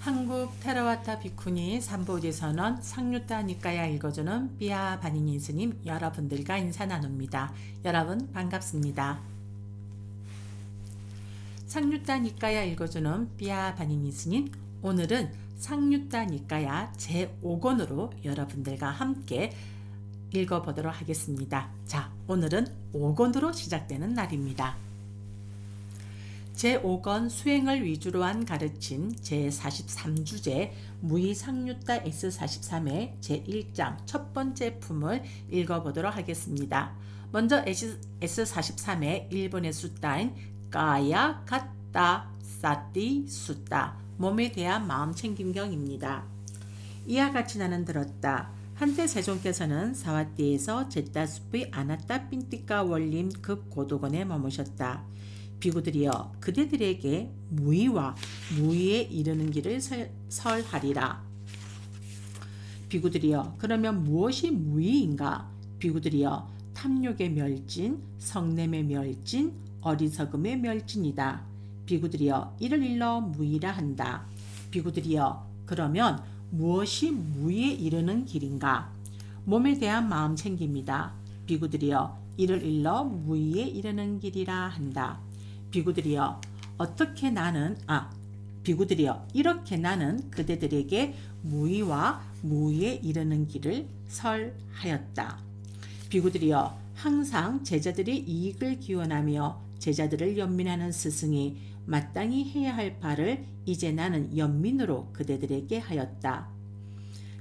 한국 테라와타 비쿠니 삼보제선언 상류타 니까야 읽어주는 삐아 바니니 스님 여러분들과 인사 나눕니다. 여러분 반갑습니다. 상류타 니까야 읽어주는 삐아 바니니 스님, 오늘은 상류타 니까야 제5권으로 여러분들과 함께 읽어보도록 하겠습니다. 자, 오늘은 5권으로 시작되는 날입니다. 제5권 수행을 위주로 한 가르침 제43주제 무의상류타 S43의 제1장 첫 번째 품을 읽어보도록 하겠습니다. 먼저 S43의 1번의 숫자인 까야 같다 사띠 숫다, 몸에 대한 마음 챙김경입니다. 이와 같이 나는 들었다. 한때 세종께서는 사와띠에서 제따숲의 아나따 핀띠까 원림 극고도건에 머무셨다. 비구들이여, 그대들에게 무의와 무의에 이르는 길을 설하리라. 비구들이여, 그러면 무엇이 무의인가? 비구들이여, 탐욕의 멸진, 성냄의 멸진, 어리석음의 멸진이다. 비구들이여, 이를 일러 무의라 한다. 비구들이여, 그러면 무엇이 무의에 이르는 길인가? 몸에 대한 마음 챙깁니다. 비구들이여, 이를 일러 무의에 이르는 길이라 한다. 비구들이여, 비구들이여, 이렇게 나는 그대들에게 무의와 무의에 이르는 길을 설하였다. 비구들이여, 항상 제자들의 이익을 기원하며 제자들을 연민하는 스승이 마땅히 해야 할 바를 이제 나는 연민으로 그대들에게 하였다.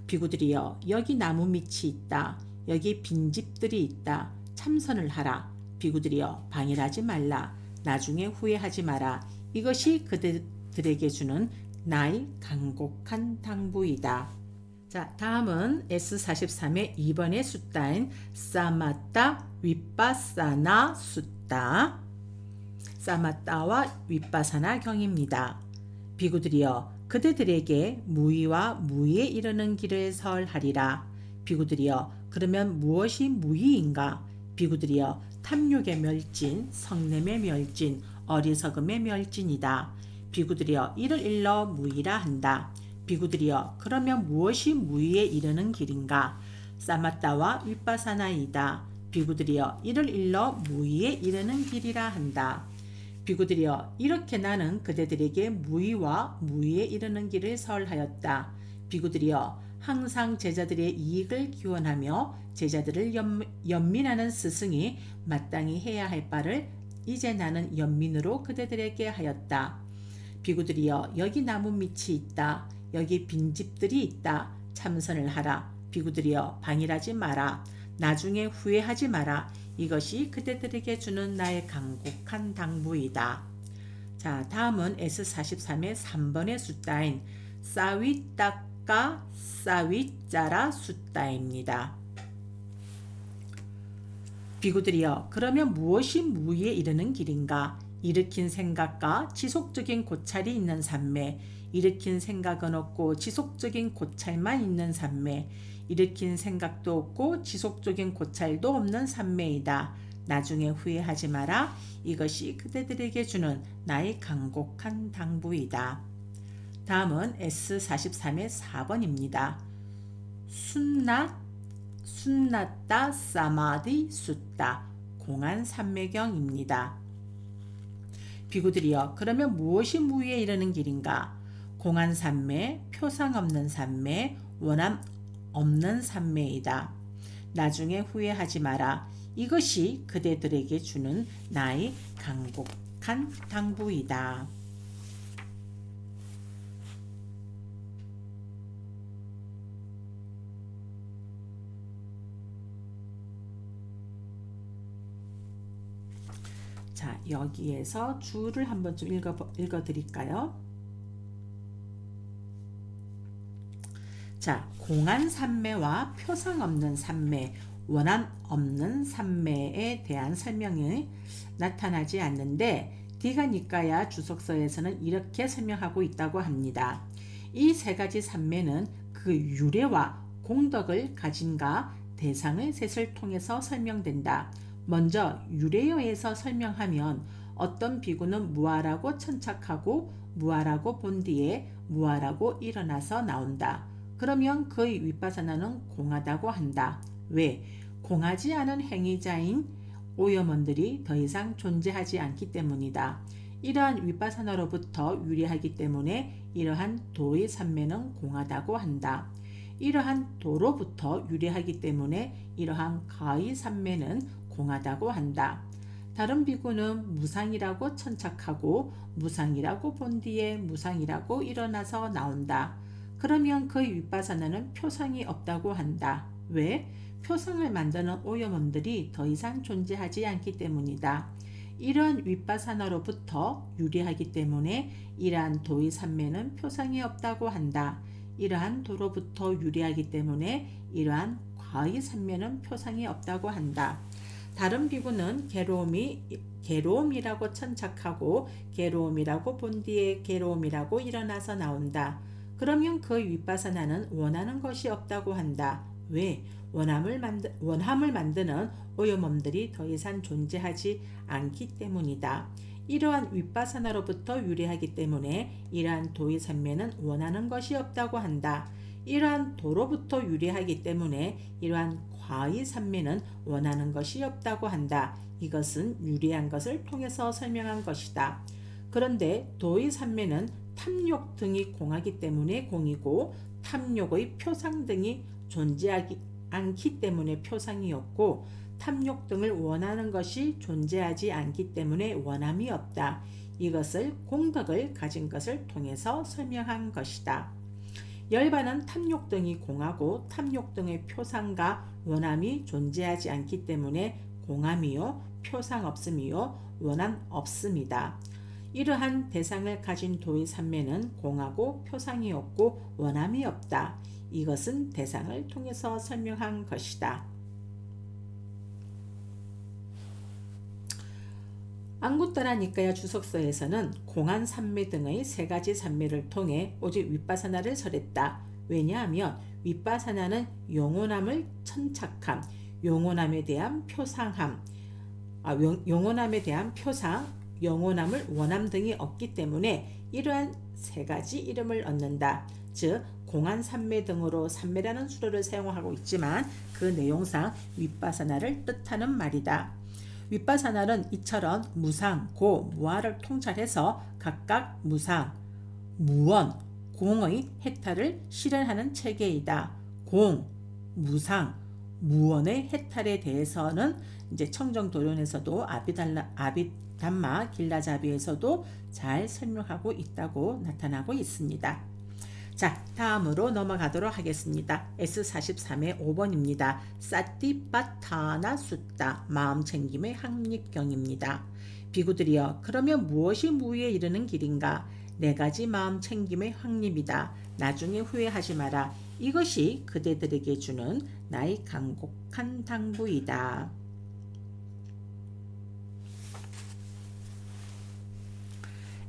비구들이여, 여기 나무 밑이 있다. 여기 빈집들이 있다. 참선을 하라. 비구들이여, 방해하지 말라. 나중에 후회하지 마라. 이것이 그들에게 주는 나의 간곡한 당부이다. 자, 다음은 S43의 2번의 숫자인 사마타 윗바사나 숫자, 사마타와 윗바사나 경입니다. 비구들이여, 그대들에게 무의와 무의에 이르는 길을 설하리라. 비구들이여, 그러면 무엇이 무의인가? 비구들이여, 탐욕의 멸진, 성냄의 멸진, 어리석음의 멸진이다. 비구들이여, 이를 일러 무의라 한다. 비구들이여, 그러면 무엇이 무의에 이르는 길인가? 사마타와 윗바사나이다. 비구들이여, 이를 일러 무의에 이르는 길이라 한다. 비구들이여, 이렇게 나는 그대들에게 무의와 무의에 이르는 길을 설하였다. 비구들이여, 항상 제자들의 이익을 기원하며 제자들을 연민하는 스승이 마땅히 해야 할 바를 이제 나는 연민으로 그대들에게 하였다. 비구들이여, 여기 나무 밑이 있다. 여기 빈집들이 있다. 참선을 하라. 비구들이여, 방일하지 마라. 나중에 후회하지 마라. 이것이 그대들에게 주는 나의 간곡한 당부이다. 자, 다음은 S43의 3번의 숫자인 사위따까 사위짜라 숫자입니다. 비구들이여, 그러면 무엇이 무의에 이르는 길인가? 일으킨 생각과 지속적인 고찰이 있는 산매, 일으킨 생각은 없고 지속적인 고찰만 있는 산매, 일으킨 생각도 없고 지속적인 고찰도 없는 산매이다. 나중에 후회하지 마라. 이것이 그대들에게 주는 나의 간곡한 당부이다. 다음은 S43의 4번입니다. 순나따 사마디 숫다, 공안 삼매경입니다. 비구들이여, 그러면 무엇이 무의에 이르는 길인가? 공안 삼매, 표상 없는 삼매, 원함 없는 삼매이다. 나중에 후회하지 마라. 이것이 그대들에게 주는 나의 간곡한 당부이다. 자, 여기에서 줄을 한번 좀 읽어드릴까요? 자, 공안 삼매와 표상 없는 삼매, 원한 없는 삼매에 대한 설명이 나타나지 않는데 디가니까야 주석서에서는 이렇게 설명하고 있다고 합니다. 이 세 가지 삼매는 그 유래와 공덕을 가진가 대상의 셋을 통해서 설명된다. 먼저 유래어에서 설명하면 어떤 비구는 무아라고 천착하고 무아라고 본 뒤에 무아라고 일어나서 나온다. 그러면 그의 윗바사나는 공하다고 한다. 왜? 공하지 않은 행위자인 오염원들이 더 이상 존재하지 않기 때문이다. 이러한 윗바사나로부터 유래하기 때문에 이러한 도의 산매는 공하다고 한다. 이러한 도로부터 유래하기 때문에 이러한 가의 산매는 공하다고 한다. 다른 비구는 무상이라고 천착하고 무상이라고 본 뒤에 무상이라고 일어나서 나온다. 그러면 그의 윗바사나는 표상이 없다고 한다. 왜? 표상을 만드는 오염원들이 더 이상 존재하지 않기 때문이다. 이러한 윗바사나로부터 유래하기 때문에 이러한 도의 산매는 표상이 없다고 한다. 이러한 도로부터 유래하기 때문에 이러한 과의 산매는 표상이 없다고 한다. 다른 비구는 괴로움이라고 천착하고 괴로움이라고 본 뒤에 괴로움이라고 일어나서 나온다. 그러면 그 윗바사나는 원하는 것이 없다고 한다. 왜? 원함을 만드는 오염원들이 더 이상 존재하지 않기 때문이다. 이러한 윗바사나로부터 유래하기 때문에 이러한 도의 산매는 원하는 것이 없다고 한다. 이러한 도로부터 유래하기 때문에 이러한 과의 산매는 원하는 것이 없다고 한다. 이것은 유래한 것을 통해서 설명한 것이다. 그런데 도의 산매는 탐욕 등이 공하기 때문에 공이고 탐욕의 표상 등이 존재하지 않기 때문에 표상이었고 탐욕 등을 원하는 것이 존재하지 않기 때문에 원함이 없다. 이것을 공덕을 가진 것을 통해서 설명한 것이다. 열반은 탐욕 등이 공하고 탐욕 등의 표상과 원함이 존재하지 않기 때문에 공함이요 표상 없음이요 원함 없음이다. 이러한 대상을 가진 도의 산매는 공하고 표상이 없고 원함이 없다. 이것은 대상을 통해서 설명한 것이다. 앙구따라 니까야 주석서에서는 공한 산매 등의 세 가지 산매를 통해 오직 윗바사나를 설했다. 왜냐하면 윗바사나는 영원함을 천착함, 영원함에 대한 표상함, 영원함에 대한 표상, 영원함을 원함 등이 없기 때문에 이러한 세 가지 이름을 얻는다. 즉 공한 산매 등으로 산매라는 수로를 사용하고 있지만 그 내용상 윗바사나를 뜻하는 말이다. 윗바사나는 이처럼 무상, 고, 무아를 통찰해서 각각 무상, 무원, 공의 해탈을 실현하는 체계이다. 공, 무상, 무원의 해탈에 대해서는 이제 청정도론에서도 아비담마 길라자비에서도 잘 설명하고 있다고 나타나고 있습니다. 자, 다음으로 넘어가도록 하겠습니다. S43의 5번입니다. 사티빠타나 숫다, 마음 챙김의 학립경입니다. 비구들이여, 그러면 무엇이 무위에 이르는 길인가? 네 가지 마음 챙김의 확립이다. 나중에 후회하지 마라. 이것이 그대들에게 주는 나의 간곡한 당부이다.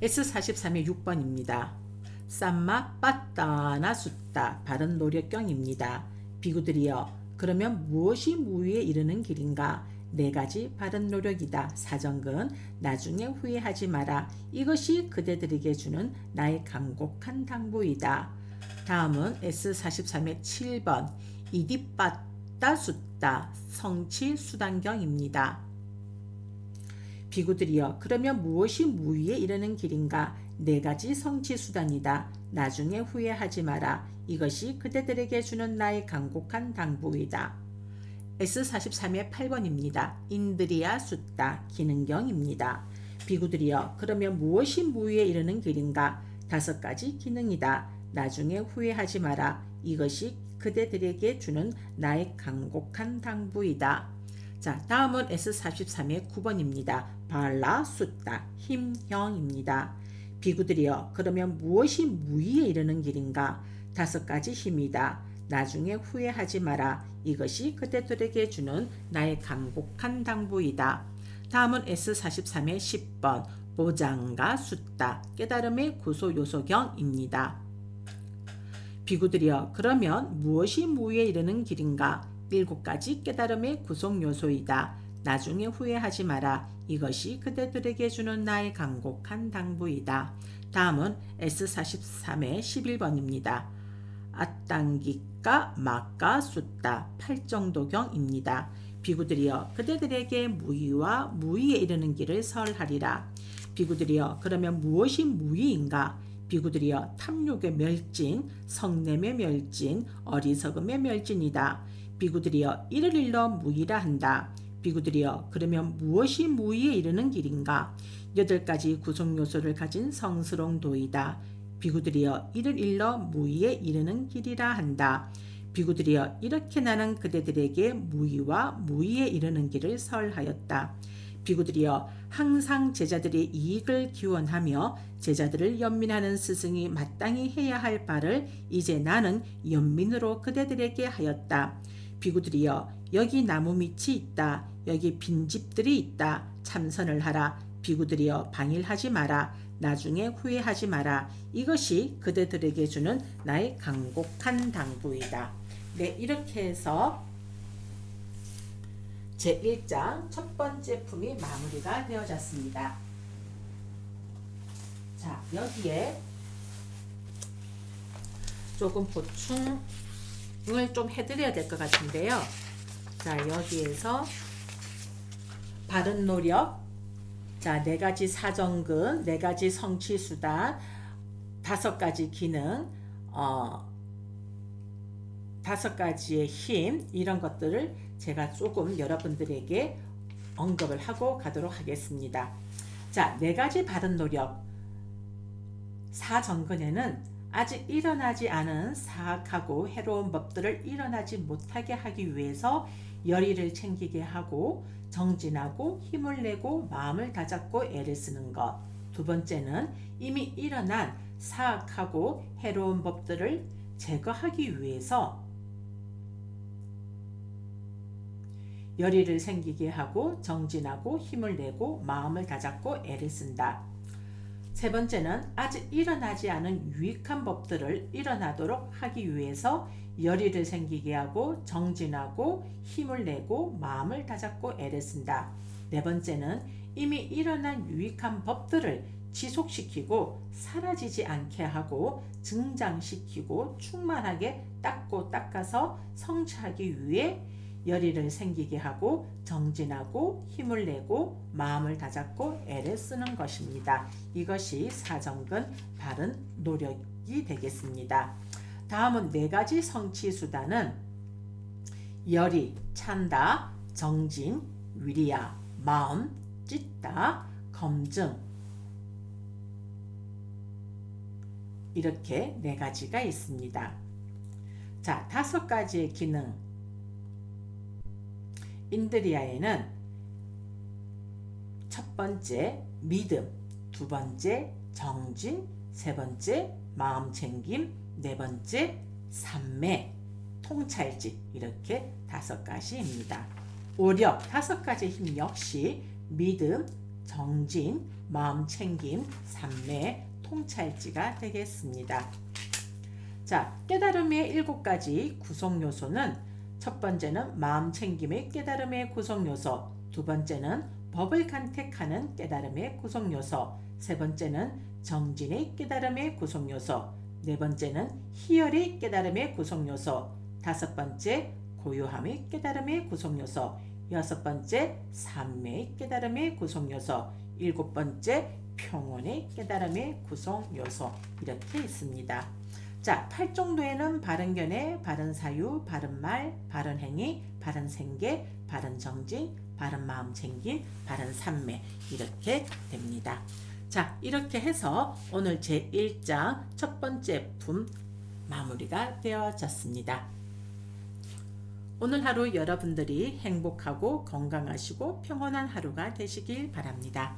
S43의 6번입니다. 쌈마 빠따나 숫다, 바른 노력경입니다. 비구들이여, 그러면 무엇이 무위에 이르는 길인가? 네 가지 바른 노력이다. 사정근, 나중에 후회하지 마라. 이것이 그대들에게 주는 나의 간곡한 당부이다. 다음은 S43의 7번, 이디빠따 숫다, 성치 수단경입니다. 비구들이여, 그러면 무엇이 무위에 이르는 길인가? 네 가지 성취 수단이다. 나중에 후회하지 마라. 이것이 그대들에게 주는 나의 간곡한 당부이다. S43의 8번입니다. 인드리아 숫다, 기능경입니다. 비구들이여, 그러면 무엇이 무위에 이르는 길인가? 5가지 기능이다. 나중에 후회하지 마라. 이것이 그대들에게 주는 나의 간곡한 당부이다. 자, 다음은 S43의 9번입니다. 발라 숫다, 힘형입니다. 비구들이여, 그러면 무엇이 무위에 이르는 길인가? 5가지 힘이다. 나중에 후회하지 마라. 이것이 그대들에게 주는 나의 간곡한 당부이다. 다음은 S43의 10번, 보장과 숫다, 깨달음의 구소요소경입니다. 비구들이여, 그러면 무엇이 무위에 이르는 길인가? 7가지 깨달음의 구속 요소이다. 나중에 후회하지 마라. 이것이 그대들에게 주는 나의 간곡한 당부이다. 다음은 S43의 11번입니다. 아땅기까 마까 숫다 팔정도경입니다. 비구들이여 그대들에게 무의와 무의에 이르는 길을 설하리라. 비구들이여 그러면 무엇이 무의인가? 비구들이여 탐욕의 멸진, 성냄의 멸진, 어리석음의 멸진이다. 비구들이여 이를 일러 무의라 한다. 비구들이여 그러면 무엇이 무의에 이르는 길인가? 8가지 구성 요소를 가진 성스러운 도이다. 비구들이여 이를 일러 무의에 이르는 길이라 한다. 비구들이여 이렇게 나는 그대들에게 무의와 무의에 이르는 길을 설하였다. 비구들이여 항상 제자들의 이익을 기원하며 제자들을 연민하는 스승이 마땅히 해야 할 바를 이제 나는 연민으로 그대들에게 하였다. 비구들이여 여기 나무 밑이 있다. 여기 빈집들이 있다. 참선을 하라. 비구들이여 방일하지 마라. 나중에 후회하지 마라. 이것이 그대들에게 주는 나의 간곡한 당부이다. 네, 이렇게 해서 제1장 첫 번째 품이 마무리가 되어졌습니다. 자, 여기에 조금 보충을 좀 해드려야 될 것 같은데요. 자, 여기에서 바른 노력, 자, 4가지 사정근, 4가지 성취수단, 5가지 기능, 5가지의 힘, 이런 것들을 제가 조금 여러분들에게 언급을 하고 가도록 하겠습니다. 자, 4가지 바른 노력. 사정근에는 아직 일어나지 않은 사악하고 해로운 법들을 일어나지 못하게 하기 위해서 열의를 챙기게 하고 정진하고 힘을 내고 마음을 다잡고 애를 쓰는 것. 2번째는 이미 일어난 사악하고 해로운 법들을 제거하기 위해서 열의를 생기게 하고 정진하고 힘을 내고 마음을 다잡고 애를 쓴다. 3번째는 아직 일어나지 않은 유익한 법들을 일어나도록 하기 위해서 열의를 생기게 하고 정진하고 힘을 내고 마음을 다잡고 애를 쓴다. 4번째는 이미 일어난 유익한 법들을 지속시키고 사라지지 않게 하고 증장시키고 충만하게 닦고 닦아서 성취하기 위해 열의를 생기게 하고 정진하고 힘을 내고 마음을 다잡고 애를 쓰는 것입니다. 이것이 사정근 바른 노력이 되겠습니다. 다음은 4가지 성취수단은 열의, 찬다, 정진, 위리야, 마음, 찢다, 검증, 이렇게 4가지가 있습니다. 자, 5가지의 기능. 인드리아에는 첫 번째 믿음, 2번째 정진, 3번째 마음 챙김, 4번째 삼매, 통찰직, 이렇게 5가지입니다. 오력, 5가지 힘 역시 믿음, 정진, 마음 챙김, 삼매, 통찰지가 되겠습니다. 자, 깨달음의 7가지 구성 요소는 첫 번째는 마음 챙김의 깨달음의 구성 요소, 2번째는 법을 간택하는 깨달음의 구성 요소, 3번째는 정진의 깨달음의 구성 요소, 4번째는 희열의 깨달음의 구성 요소, 5번째 고요함의 깨달음의 구성 요소, 6번째 삼매의 깨달음의 구성 요소, 7번째 평온의 깨달음의 구성 요소, 이렇게 있습니다. 자, 8정도에는 바른 견해, 바른 사유, 바른 말, 바른 행위, 바른 생계, 바른 정진, 바른 마음 챙김, 바른 삼매, 이렇게 됩니다. 자, 이렇게 해서 오늘 제1장 첫 번째 품 마무리가 되어졌습니다. 오늘 하루 여러분들이 행복하고 건강하시고 평온한 하루가 되시길 바랍니다.